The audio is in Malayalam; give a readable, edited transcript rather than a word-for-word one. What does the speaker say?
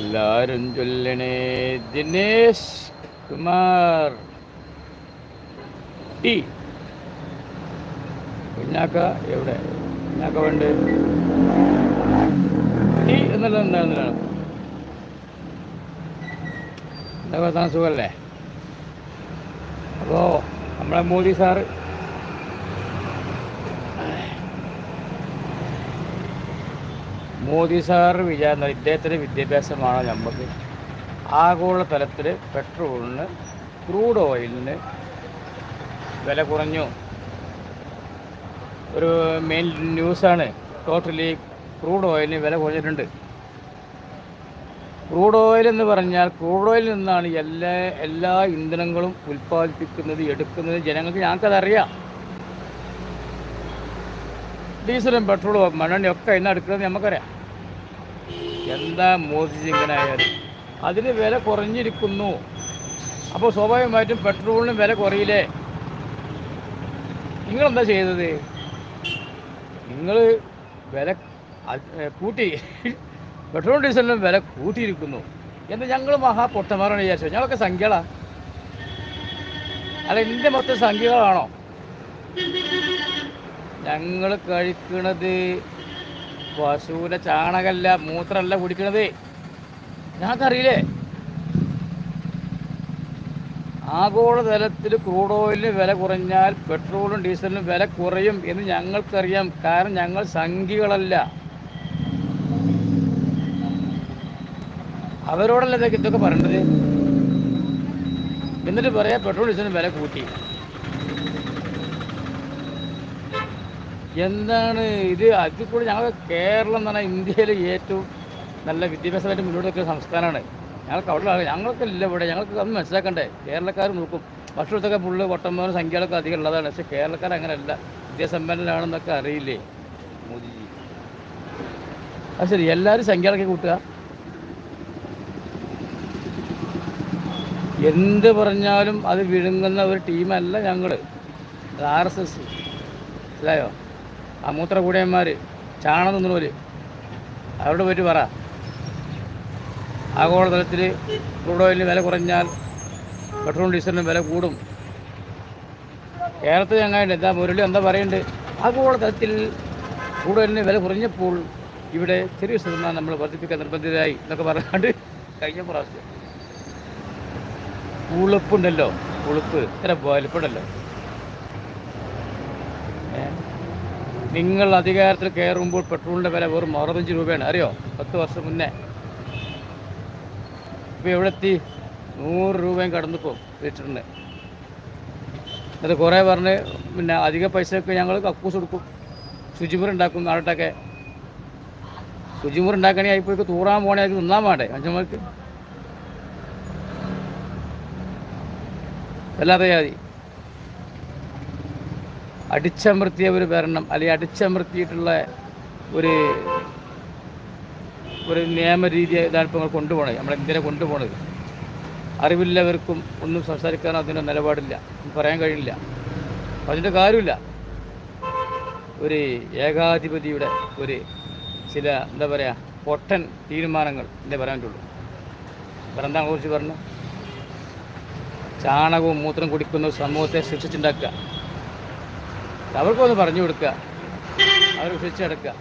എല്ലാരും ചൊല്ലണേ ദിനേശ് കുമാർ ടി. കുഞ്ഞാക്ക എവിടെ? കുഞ്ഞാക്ക വേണ്ട ടി എന്നുള്ളത് എന്താണെന്നാണ്. എന്താ താൻ സുഖമല്ലേ? അപ്പോൾ നമ്മളെ മോദി സാറ് വിചാരം ഇദ്ദേഹത്തിൻ്റെ വിദ്യാഭ്യാസമാണ് നമുക്ക് ആഗോള തലത്തിൽ പെട്രോളിന് ക്രൂഡ് ഓയിലിന് വില കുറഞ്ഞു. ഒരു മെയിൻ ന്യൂസാണ്. ടോട്ടലി ക്രൂഡ് ഓയിലിന് വില കുറഞ്ഞിട്ടുണ്ട്. ക്രൂഡ് ഓയിൽ എന്ന് പറഞ്ഞാൽ ക്രൂഡ് ഓയിലിൽ നിന്നാണ് എല്ലാ ഇന്ധനങ്ങളും ഉൽപ്പാദിപ്പിക്കുന്നത്, എടുക്കുന്നത്. ജനങ്ങൾക്ക് ഞങ്ങൾക്കതറിയാം. ഡീസലും പെട്രോളും മണ്ണെണ്ണയും ഒക്കെ ഇന്ന് എടുക്കുന്നത് നമുക്കറിയാം. എന്താ മോദിജി ഇങ്ങനെ ആയാലും അതിന് വില കുറഞ്ഞിരിക്കുന്നു. അപ്പോൾ സ്വാഭാവികമായിട്ടും പെട്രോളിന് വില കുറയില്ലേ? നിങ്ങളെന്താ ചെയ്തത്? നിങ്ങൾ വില കൂട്ടി, പെട്രോൾ ഡീസലിനും വില കൂട്ടിയിരിക്കുന്നു എന്ന് ഞങ്ങൾ പൊട്ടന്മാരാണ് വിചാരിച്ചത്. ഞങ്ങളൊക്കെ സംഖ്യകളാണ്. അല്ല, ഇന്ത്യ മൊത്തം സംഖ്യകളാണോ? ഞങ്ങൾ കഴിക്കണത് പശുവിൻ്റെ ചാണകമല്ല, മൂത്രമല്ല കുടിക്കണത്. ഞങ്ങൾക്കറിയില്ലേ? ആഗോളതലത്തിൽ ക്രൂഡ് ഓയിലിന് വില കുറഞ്ഞാൽ പെട്രോളും ഡീസലിനും വില കുറയും എന്ന് ഞങ്ങൾക്കറിയാം. കാരണം ഞങ്ങൾ സംഖ്യകളല്ല. അവരോടല്ല ഇതൊക്കെ പറയേണ്ടത്. എന്നിട്ട് പറയാം പെട്രോൾ ഡീസലിന് വില കൂട്ടി. എന്താണ് ഇത്? അതിൽ കൂടി ഞങ്ങൾ കേരളം എന്ന് പറഞ്ഞാൽ ഇന്ത്യയിലെ ഏറ്റവും നല്ല വിദ്യാഭ്യാസമായിട്ട് മുന്നോട്ട് വെക്കുന്ന സംസ്ഥാനമാണ്. ഞങ്ങൾക്ക് അവിടെ ഞങ്ങൾക്കില്ല ഇവിടെ. ഞങ്ങൾക്ക് അത് മനസ്സിലാക്കണ്ടേ? കേരളക്കാർ നോക്കും. ഭക്ഷണത്തൊക്കെ ഫുള്ള് പൊട്ടന്മാരും സംഖ്യകളൊക്കെ അധികം ഉള്ളതാണ്. പക്ഷേ കേരളക്കാർ അങ്ങനെയല്ല, വിദ്യാസമ്പന്നനാണെന്നൊക്കെ അറിയില്ലേ മോദിജി? അത് ശരി, എല്ലാവരും സംഖ്യകളൊക്കെ കൂട്ടുക. എന്ത് പറഞ്ഞാലും അത് വിഴുങ്ങുന്ന ഒരു ടീമല്ല ഞങ്ങൾ. RSS, മനസ്സിലായോ? ആ മൂത്രകൂടിയന്മാർ, ചാണകം തിന്നവർ, അവരോട് പോയിട്ട് പറ ആഗോളതലത്തിൽ ക്രൂഡ് ഓയിലിന് വില കുറഞ്ഞാൽ പെട്രോൾ ഡീസലിന് വില കൂടും. കേരളത്തിൽ ഞങ്ങൾ എന്താ മുരളി എന്താ പറയുന്നുണ്ട്? ആഗോളതലത്തിൽ ക്രൂഡ് ഓയിലിന് വില കുറഞ്ഞപ്പോൾ ഇവിടെ ചെറിയ ശതമാനം നമ്മൾ വർദ്ധിപ്പിക്കാൻ നിർബന്ധിതരായി എന്നൊക്കെ പറഞ്ഞാണ്ട് കഴിഞ്ഞ പ്രാവശ്യം ഉളുപ്പുണ്ടല്ലോ, ഉളുപ്പ് ഇത്ര വലിപ്പുണ്ടല്ലോ. നിങ്ങൾ അധികാരത്തിൽ കയറുമ്പോൾ പെട്രോളിൻ്റെ വില വെറും 65 രൂപയാണ്. അറിയോ? 10 വർഷം മുന്നേ. ഇപ്പോൾ എവിടെ എത്തി? 100 രൂപയും കടന്നിപ്പോൾ ലിറ്ററിന്. അത് കുറേ പറഞ്ഞ് പിന്നെ അധിക പൈസയൊക്കെ ഞങ്ങൾ കക്കൂസ് കൊടുക്കും, ശുചിമുറി നാളത്തൊക്കെ. ശുചിമുറി ഉണ്ടാക്കണേ ആയിപ്പോയി തൂറാൻ പോകണേ, അത് തിന്നാൻ വേണ്ടേ മനുഷ്യന്മാർക്ക്? വല്ലാതെ ജാതി അടിച്ചമർത്തിയ ഒരു ഭരണം, അല്ലെങ്കിൽ അടിച്ചമർത്തിയിട്ടുള്ള ഒരു നിയമരീതി ഇതാണ് ഇപ്പോൾ നമ്മൾ കൊണ്ടുപോകണത്. നമ്മളെന്തിനെ കൊണ്ടുപോകണത്? അറിവില്ലവർക്കും ഒന്നും സംസാരിക്കാനോ അതിൻ്റെ നിലപാടില്ല, പറയാൻ കഴിയില്ല. അതിൻ്റെ കാര്യമില്ല. ഒരു ഏകാധിപതിയുടെ ചില എന്താ പറയുക പൊട്ടൻ തീരുമാനങ്ങൾ എന്നേ പറയാൻ പറ്റുള്ളൂ. ഭരണത്തെ കുറിച്ച് പറഞ്ഞു, ചാണകവും മൂത്രം കുടിക്കുന്ന സമൂഹത്തെ ശിക്ഷിച്ചുണ്ടാക്കുക. അവർക്കൊന്ന് പറഞ്ഞു കൊടുക്കുക, അവർ ശിക്ഷിച്ചെടുക്കുക.